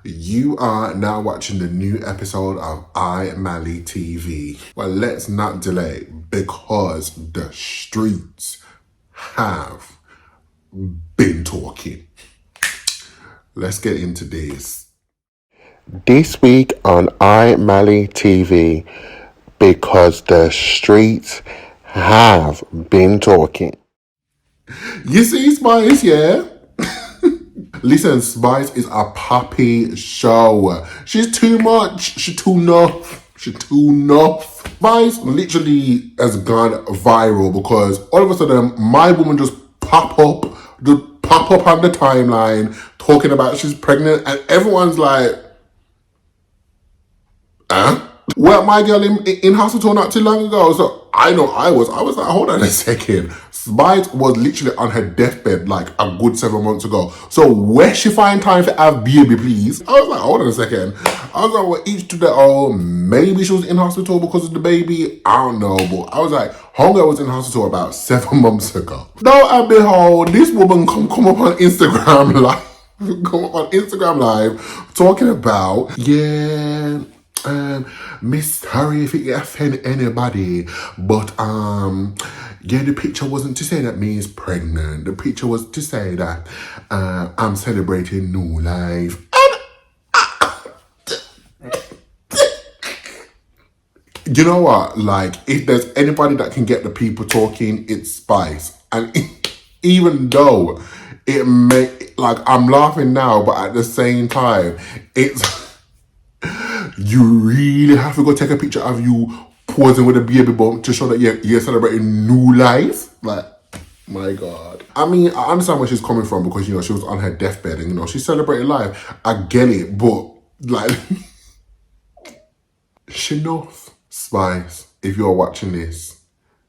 You are now watching the new episode of iMallyTV. Well, let's not delay because the streets have been talking. Let's get into this. This week on iMallyTV, because the streets have been talking. You see, Spice, yeah? Listen, Spice is a poppy show. She's too much. She's too enough. She's too enough. Spice literally has gone viral because all of a sudden my woman just pop up on the timeline talking about she's pregnant, and everyone's like, huh? Well, my girl in hospital not too long ago. So I know I was like, hold on a second. Spice was literally on her deathbed like a good 7 months ago. So where she find time to have baby, please? I was like, hold on a second. I was like, well, each to their own. Maybe she was in hospital because of the baby. I don't know. But I was like, homegirl was in hospital about 7 months ago. Lo and behold, this woman come up on Instagram live. Come up on Instagram live talking about, yeah, Miss, sorry if it offend anybody, but yeah, the picture wasn't to say that me is pregnant. The picture was to say that I'm celebrating new life. You know what? Like, if there's anybody that can get the people talking, it's Spice. And even though it may, like, I'm laughing now, but at the same time, it's. You really have to go take a picture of you posing with a baby bump to show that you're celebrating new life. Like, my God. I mean, I understand where she's coming from because, you know, she was on her deathbed and, you know, she's celebrating life. I get it, but, like, she enough. Spice, if you're watching this,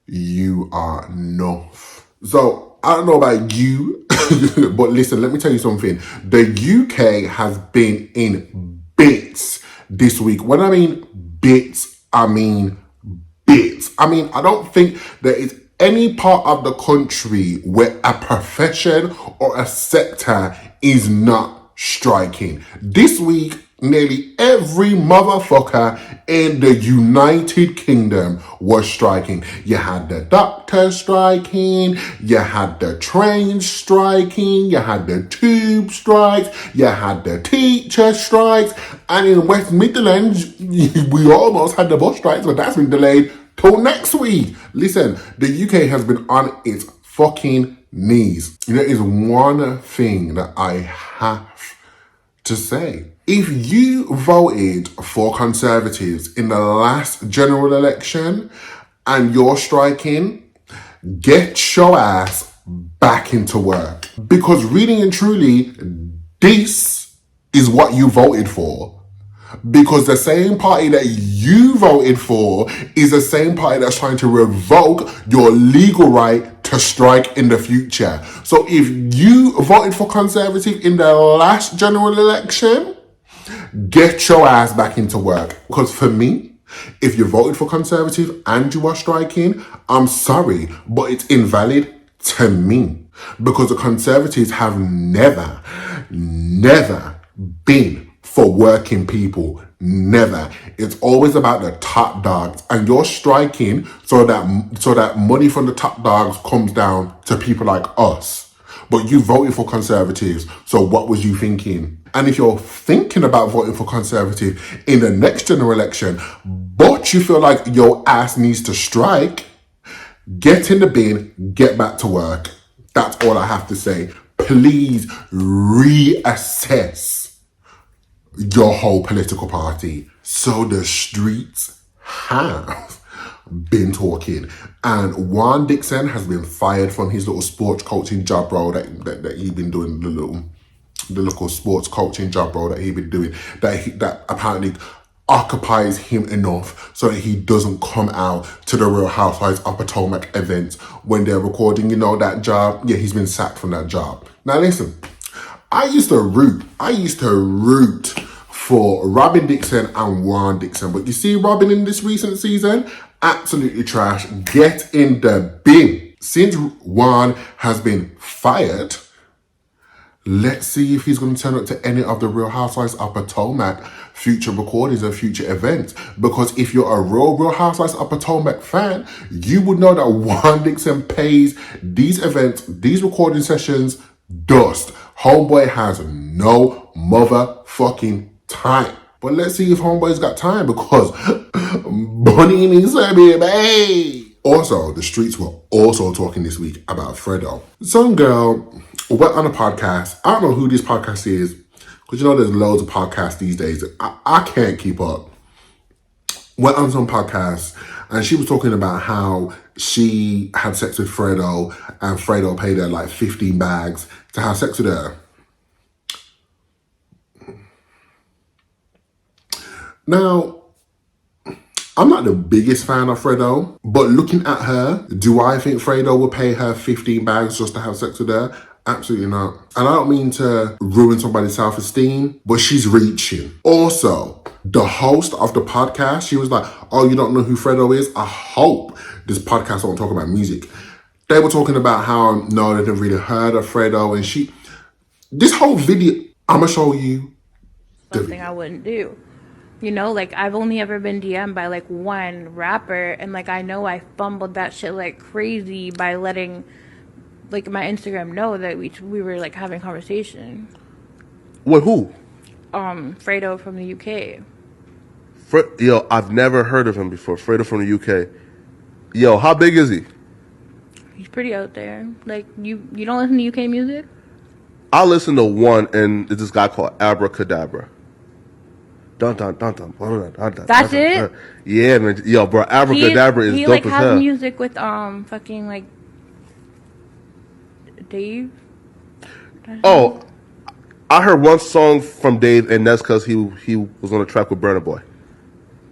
you are enough. So, I don't know about you, but listen, let me tell you something. The UK has been in bits this week. When I mean bits, I mean bits. I mean, I don't think there is any part of the country where a profession or a sector is not striking. This week, nearly every motherfucker in the United Kingdom was striking. You had the doctors striking, you had the train striking, you had the tube strikes, you had the teacher strikes, and in West Midlands, we almost had the bus strikes, but that's been delayed till next week. Listen, the UK has been on its fucking knees. There is one thing that I have to say. If you voted for Conservatives in the last general election and you're striking, get your ass back into work. Because really and truly, this is what you voted for. Because the same party that you voted for is the same party that's trying to revoke your legal right to strike in the future. So if you voted for Conservative in the last general election, get your ass back into work. Because for me, if you voted for Conservative and you are striking, I'm sorry, but it's invalid to me. Because the Conservatives have never been for working people. Never. It's always about the top dogs, and you're striking so that money from the top dogs comes down to people like us. But you voted for Conservatives, so what was you thinking? And if you're thinking about voting for Conservative in the next general election, but you feel like your ass needs to strike, get in the bin, get back to work. That's all I have to say. Please reassess your whole political party. So the streets have been talking, and Juan Dixon has been fired from his little sports coaching job role that he's been doing, the local sports coaching job role that he's been doing, that apparently occupies him enough so that he doesn't come out to the Real Housewives of Potomac events when they're recording, you know, that job. Yeah, he's been sacked from that job. Now listen, I used to root for Robin Dixon and Juan Dixon. But you see Robin in this recent season? Absolutely trash. Get in the bin. Since Juan has been fired, Let's see if he's going to turn up to any of the Real Housewives of Potomac future recordings and future events. Because if you're a Real Housewives of Potomac fan, you would know that Juan Dixon pays these events, these recording sessions, dust. Homeboy has no motherfucking time. But let's see if Homeboy's got time, because Bunny needs to be babe. Also, the streets were also talking this week about Fredo. Some girl went on a podcast. I don't know who this podcast is, because you know there's loads of podcasts these days. I can't keep up. Went on some podcast and she was talking about how she had sex with Fredo and Fredo paid her like 15 bags to have sex with her. Now, I'm not the biggest fan of Fredo, but looking at her, do I think Fredo would pay her 15 bags just to have sex with her? Absolutely not. And I don't mean to ruin somebody's self-esteem, but she's reaching. Also, the host of the podcast, she was like, oh, you don't know who Fredo is? I hope this podcast won't talk about music. They were talking about how, no, they didn't really heard of Fredo. And this whole video, I'm going to show you. Something I wouldn't do. You know, like, I've only ever been DM'd by, like, one rapper, and, like, I know I fumbled that shit like crazy by letting, like, my Instagram know that we were, like, having conversation. With who? Fredo from the UK. Yo, I've never heard of him before. Fredo from the UK. Yo, how big is he? He's pretty out there. Like, you don't listen to UK music? I listen to one, and it's this guy called Abracadabra. Dun dun dun dun dun dun dun. That's it? Yeah, man. Yo, bro, Abracadabra is dope like, as has hell. music with fucking, like, Dave. Oh, I heard one song from Dave, and that's because he was on a track with Burna Boy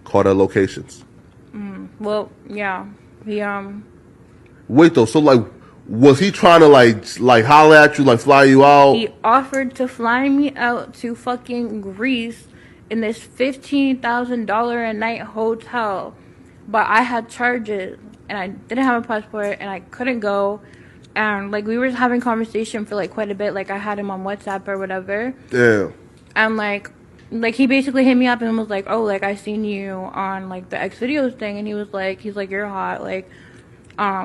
called Locations. Well, yeah, he Wait though, so like, was he trying to like holler at you, like fly you out? He offered to fly me out to fucking Greece in this $15,000 a night hotel, but I had charges and I didn't have a passport and I couldn't go. And like, we were just having conversation for like quite a bit. Like, I had him on WhatsApp or whatever. Yeah. And like he basically hit me up and was like, oh, like, I seen you on like the X videos thing, and he's like you're hot, like,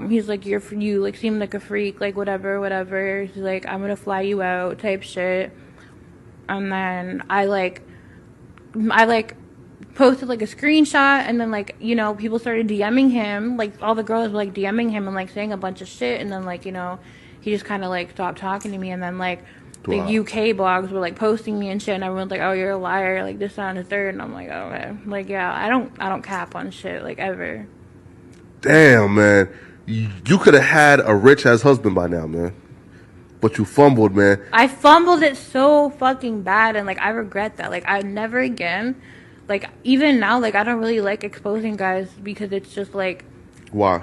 he's like, you like seem like a freak, like, whatever. He's like, I'm gonna fly you out type shit. And then I posted like a screenshot, and then, like, you know, people started DMing him, like all the girls were like DMing him and like saying a bunch of shit, and then, like, you know, he just kind of like stopped talking to me, and then like the UK blogs were like posting me and shit, and everyone's like, oh, you're a liar, like this, that, and the third, and I'm like, oh, okay, like, yeah, I don't cap on shit, like, ever. Damn, man, you could have had a rich ass husband by now, man. But you fumbled, man. I fumbled it so fucking bad, and like, I regret that. Like, I never again, like, even now, like, I don't really like exposing guys, because it's just like, Why?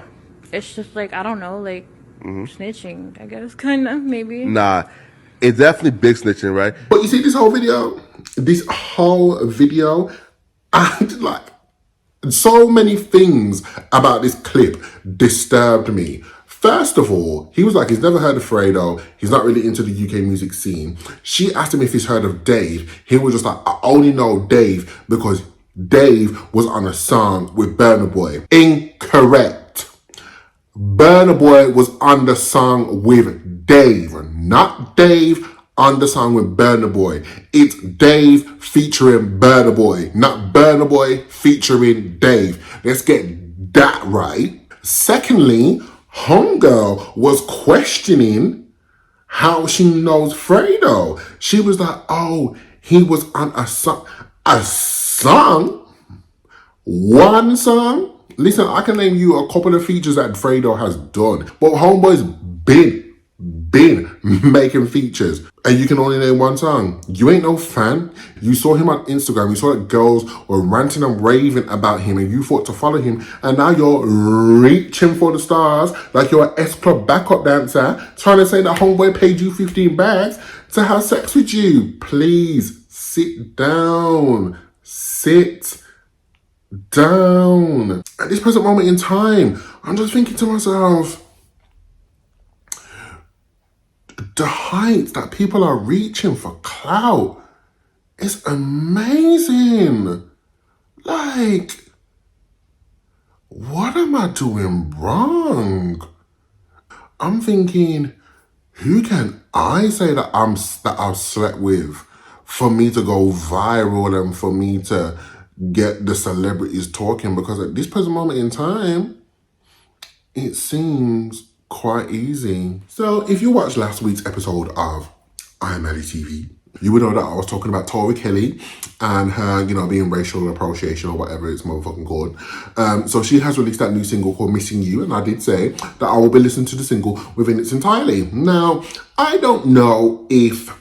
it's just like, I don't know, like, snitching, I guess, kind of, maybe. Nah, it's definitely big snitching, right? But you see this whole video, I like, so many things about this clip disturbed me. First of all, he was like, he's never heard of Fredo. He's not really into the UK music scene. She asked him if he's heard of Dave. He was just like, I only know Dave because Dave was on a song with Burna Boy. Incorrect. Burna Boy was on the song with Dave, not Dave on the song with Burna Boy. It's Dave featuring Burna Boy, not Burna Boy featuring Dave. Let's get that right. Secondly, Homegirl was questioning how she knows Fredo. She was like, oh, he was on a song. A song? One song? Listen, I can name you a couple of features that Fredo has done, but Homeboy's been making features, and you can only name one song. You ain't no fan. You saw him on Instagram. You saw that girls were ranting and raving about him, and you thought to follow him, and now you're reaching for the stars like you're an S Club backup dancer, trying to say that Homeboy paid you 15 bags to have sex with you. Please sit down. Sit down. At this present moment in time, I'm just thinking to myself, The heights that people are reaching for clout is amazing. Like, what am I doing wrong? I'm thinking, who can I say that I've slept with for me to go viral and for me to get the celebrities talking? Because at this present moment in time, it seems quite easy. So if you watched last week's episode of iMallyTV, you would know that I was talking about Tori Kelly and her, being racial appropriation or whatever it's motherfucking called. So she has released that new single called Missing You, and I did say that I will be listening to the single within its entirety. Now, I don't know if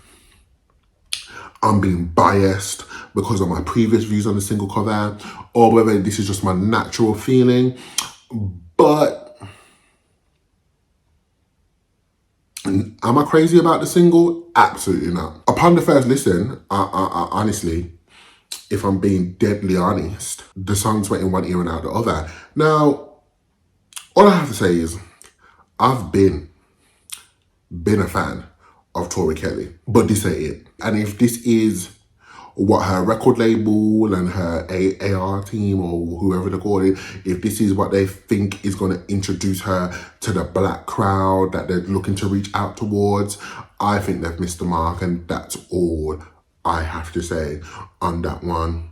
I'm being biased because of my previous views on the single cover or whether this is just my natural feeling, but am I crazy about the single? Absolutely not. Upon the first listen, I honestly, if I'm being deadly honest, the songs went in one ear and out the other. Now, all I have to say is, I've been a fan of Tori Kelly, but this ain't it. And if this is what her record label and her AR team or whoever they call it, if this is what they think is going to introduce her to the black crowd that they're looking to reach out towards, I think they've missed the mark, and that's all I have to say on that one.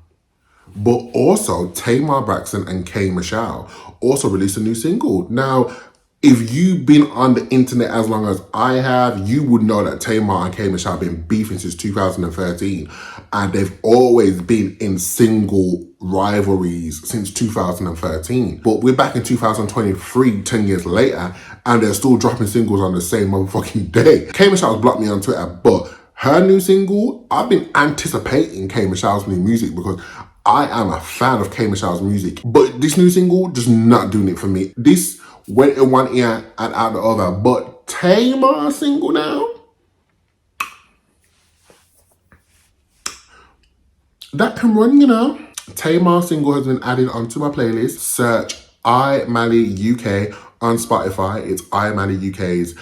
But also, Tamar Braxton and K. Michelle also released a new single. Now, if you've been on the internet as long as I have, you would know that Tamar and K. Michelle have been beefing since 2013. And they've always been in single rivalries since 2013. But we're back in 2023, 10 years later, and they're still dropping singles on the same motherfucking day. K. Michelle's blocked me on Twitter, but her new single, I've been anticipating K. Michelle's new music because I am a fan of K. Michelle's music. But this new single, just not doing it for me. This went in one ear and out the other. But Tamar's single now, that can run. Tamar's single has been added onto my playlist. Search iMallyUK on Spotify. It's iMally UK's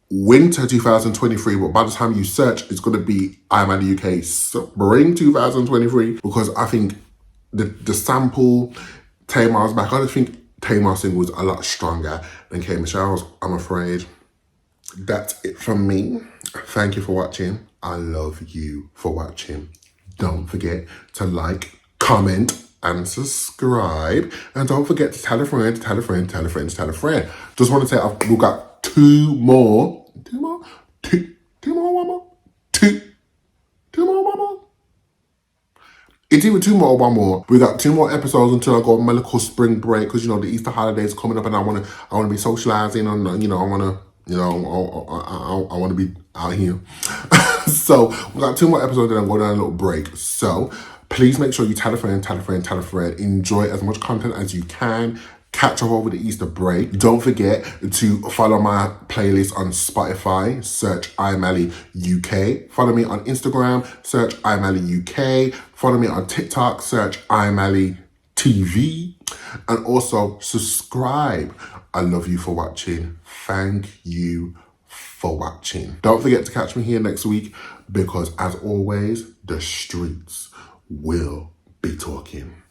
winter 2023, but by the time you search, it's going to be iMally UK spring 2023, because I think the sample, Tamar's back. I just think Tamar's single is a lot stronger than K. Michelle's, I'm afraid. That's it from me. Thank you for watching. I love you for watching. Don't forget to like, comment, and subscribe. And don't forget to tell a friend, tell a friend, tell a friend, tell a friend. Just want to say we've got two more, one more. It's either two more or one more. We got 2 more episodes until I go on my little spring break, because the Easter holidays coming up, and I wanna be socializing, and I wanna be out here. So we got 2 more episodes, and I'm going on a little break. So please make sure you tell a friend, tell a friend, tell a friend. Enjoy as much content as you can. Catch up over the Easter break. Don't forget to follow my playlist on Spotify. Search iMally UK. Follow me on Instagram. Search iMally UK. Follow me on TikTok. Search iMallyTV. And also subscribe. I love you for watching. Thank you for watching. Don't forget to catch me here next week, because as always, the streets will be talking.